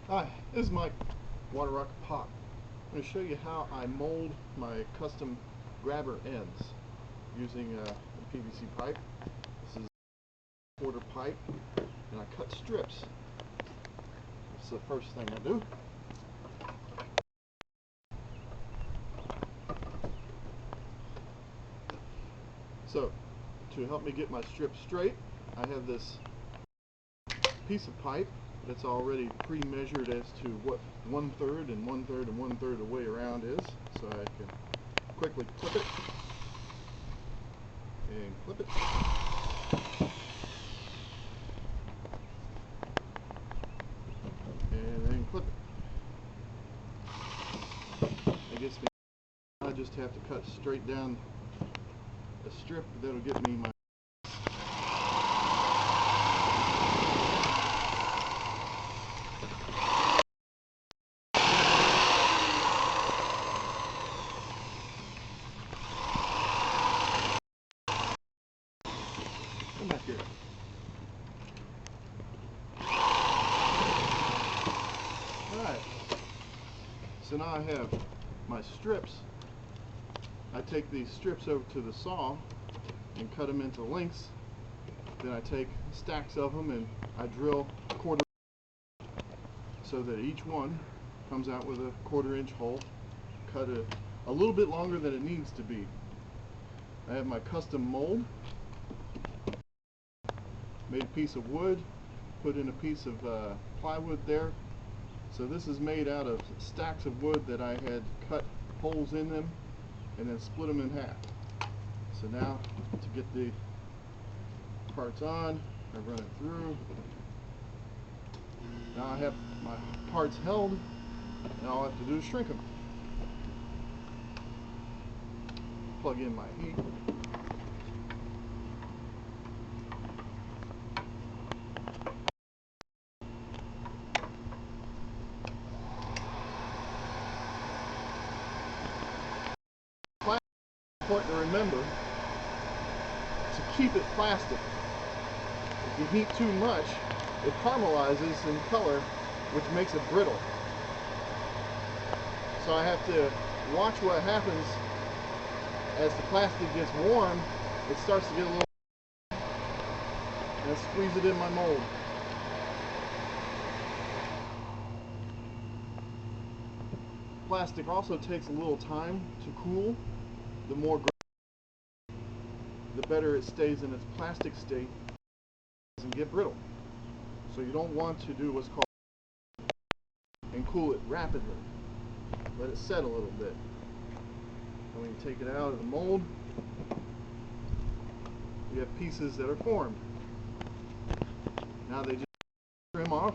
Hi, this is Mike, Water Rocket Pop. I'm going to show you how I mold my custom grabber ends using a PVC pipe. This is a quarter pipe, and I cut strips. That's the first thing I do. So, to help me get my strips straight, I have this piece of pipe that's already pre-measured as to what 1/3 and 1/3 and 1/3 of the way around is, so I can quickly clip it and clip it and then clip it. That gets me. I just have to cut straight down a strip that'll get me my come back here. Alright, so now I have my strips. I take these strips over to the saw and cut them into lengths. Then I take stacks of them and I drill a quarter so that each one comes out with a 1/4 inch hole, cut a little bit longer than it needs to be. I have my custom mold, made a piece of wood, put in a piece of plywood there. So this is made out of stacks of wood that I had cut holes in them and then split them in half. So now to get the parts on, I run it through. Now I have my parts held, and all I have to do is shrink them. Plug in my heat. Important to remember to keep it plastic. If you heat too much, it caramelizes in color, which makes it brittle. So I have to watch what happens as the plastic gets warm. It starts to get a little, and squeeze it in my mold. Plastic also takes a little time to cool. The more, the better it stays in its plastic state. It doesn't get brittle. So you don't want to do what's called and cool it rapidly. Let it set a little bit. And when you take it out of the mold, you have pieces that are formed. Now they just trim off.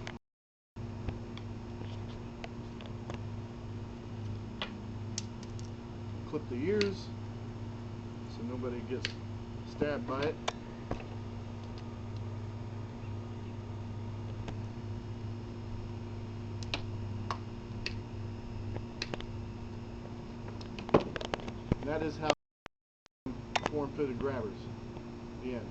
Clip the ears so nobody gets stabbed by it. And that is how form-fitted grabbers. The end.